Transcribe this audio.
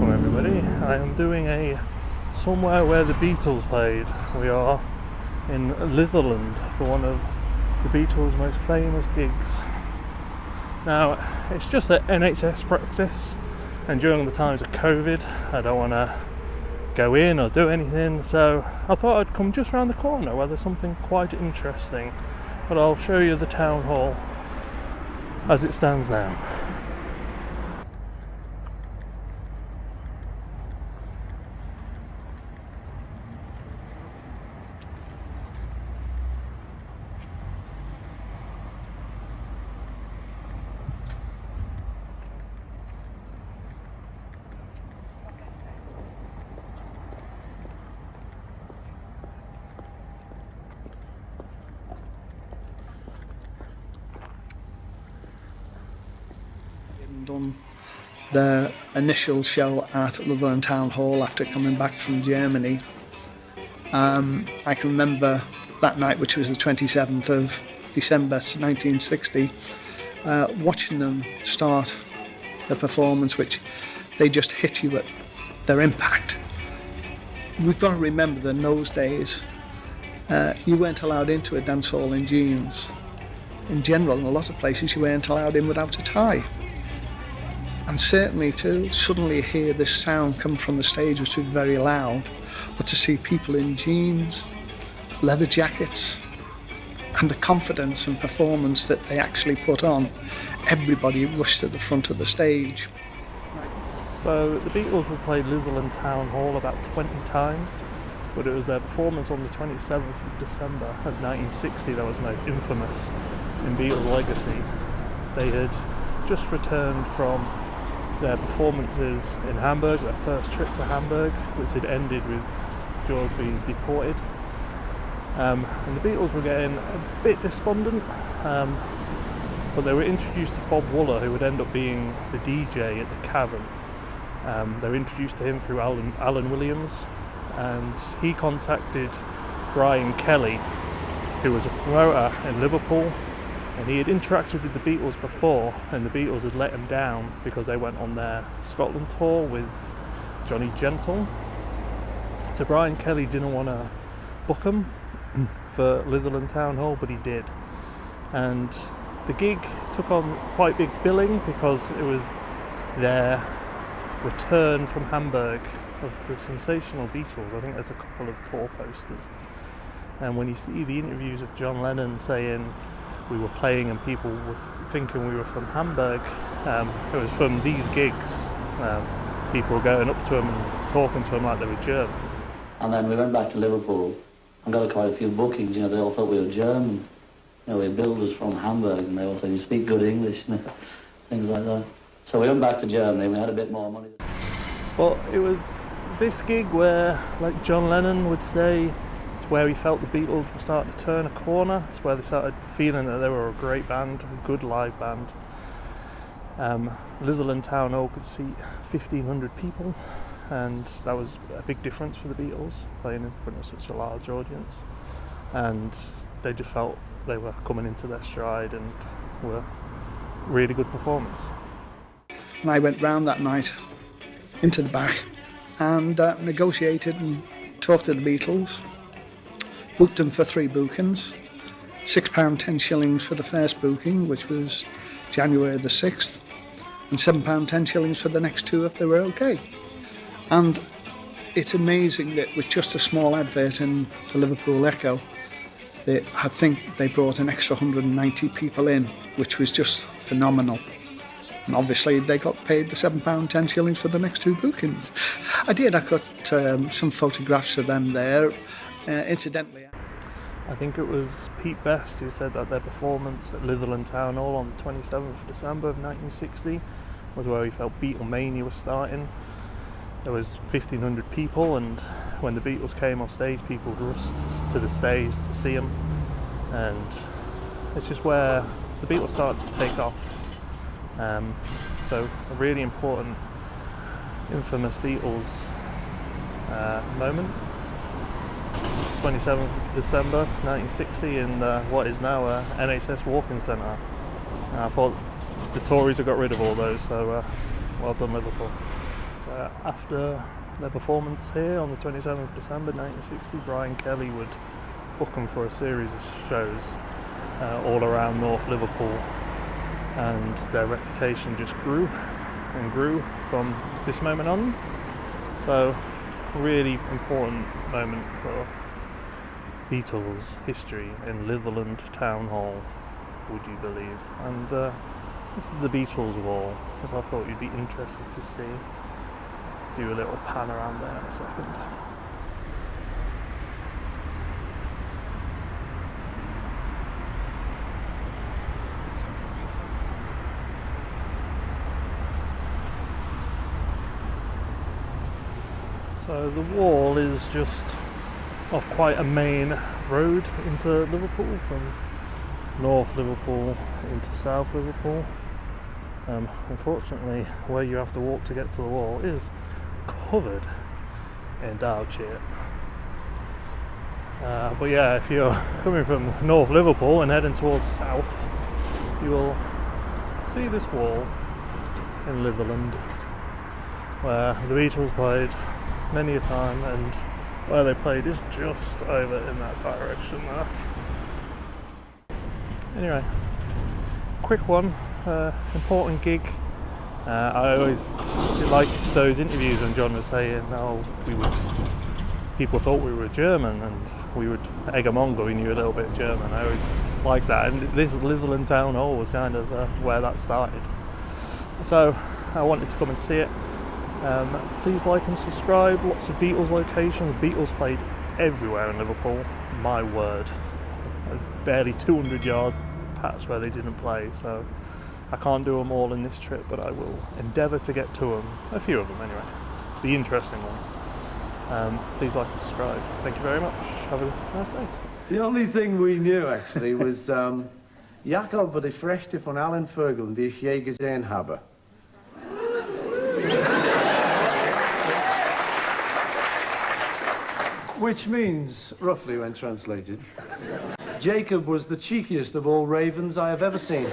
Welcome everybody. I am doing a somewhere where the Beatles played. We are in Litherland for one of the Beatles' most famous gigs. Now, it's just an NHS practice, and during the times of COVID I don't want to go in or do anything, so I thought I'd come just around the corner where there's something quite interesting, but I'll show you the town hall as it stands now. Done their initial show at Litherland Town Hall after coming back from Germany. I can remember that night, which was the 27th of December 1960, watching them start the performance, which they just hit you at their impact. We've got to remember that in those days you weren't allowed into a dance hall in jeans. In general, in a lot of places you weren't allowed in without a tie. And certainly to suddenly hear this sound come from the stage, which was very loud, but to see people in jeans, leather jackets, and the confidence and performance that they actually put on, everybody rushed to the front of the stage. So the Beatles will play Litherland Town Hall about 20 times, but it was their performance on the 27th of December of 1960 that was most infamous in Beatles legacy. They had just returned from their performances in Hamburg, their first trip to Hamburg, which had ended with George being deported. And the Beatles were getting a bit despondent, but they were introduced to Bob Wooler, who would end up being the DJ at the Cavern. They were introduced to him through Alan Williams, and he contacted Brian Kelly, who was a promoter in Liverpool, and he had interacted with the Beatles before, and the Beatles had let him down because they went on their Scotland tour with Johnny Gentle. So Brian Kelly didn't want to book him for Litherland Town Hall, but he did. And the gig took on quite big billing because it was their return from Hamburg of the sensational Beatles. I think there's a couple of tour posters. And when you see the interviews of John Lennon saying we were playing and people were thinking we were from Hamburg, it was from these gigs. People were going up to him and talking to him like they were German. And then we went back to Liverpool and got quite a few bookings. They all thought we were German. We had builders from Hamburg, and they all said, you speak good English, things like that. So we went back to Germany, we had a bit more money. Well, it was this gig where, like John Lennon would say, it's where he felt the Beatles were starting to turn a corner. It's where they started feeling that they were a great band, a good live band. Litherland Town Hall could seat 1,500 people, and that was a big difference for the Beatles, playing in front of such a large audience. And they just felt they were coming into their stride and were really good performance. And I went round that night into the back and negotiated and talked to the Beatles. Booked them for 3 bookings, £6, 10 shillings for the first booking, which was January the 6th, and £7, 10 shillings for the next 2 if they were okay. And it's amazing that with just a small advert in the Liverpool Echo, I think they brought an extra 190 people in, which was just phenomenal. And obviously they got paid the £7, 10 shillings for the next 2 bookings. I got some photographs of them there. Incidentally, I think it was Pete Best who said that their performance at Litherland Town Hall on the 27th of December of 1960 was where he felt Beatle mania was starting. There was 1,500 people, and when the Beatles came on stage, people rushed to the stage to see them, and it's just where the Beatles started to take off. So a really important, infamous Beatles moment. 27th of December 1960 in what is now a NHS walking centre. I thought the Tories have got rid of all those, so well done Liverpool. So After their performance here on the 27th of December 1960, Brian Kelly would book them for a series of shows all around North Liverpool, and their reputation just grew and grew from this moment on. So, really important moment for Beatles history in Litherland Town Hall, would you believe? And this is the Beatles wall, as I thought you'd be interested to see. Do a little pan around there in a second. So the wall is just off quite a main road into Liverpool, from North Liverpool into South Liverpool. Unfortunately, where you have to walk to get to the wall is covered in dog shit. But yeah, if you're coming from North Liverpool and heading towards South, you will see this wall in Litherland, where the Beatles played many a time, and where they played is just over in that direction there. Anyway, quick one, important gig. I always liked those interviews when John was saying, people thought we were German and we would egg them on going, you a little bit German. I always liked that, and this Litherland Town Hall was kind of where that started. So I wanted to come and see it. Please like and subscribe. Lots of Beatles locations. Beatles played everywhere in Liverpool, my word. A barely 200-yard patch where they didn't play, so I can't do them all in this trip, but I will endeavour to get to them, a few of them anyway, the interesting ones. Please like and subscribe. Thank you very much. Have a nice day. The only thing we knew actually was Jakob war die Frechte von allen Vögeln, die ich je gesehen habe. Which means, roughly when translated, Jacob was the cheekiest of all ravens I have ever seen.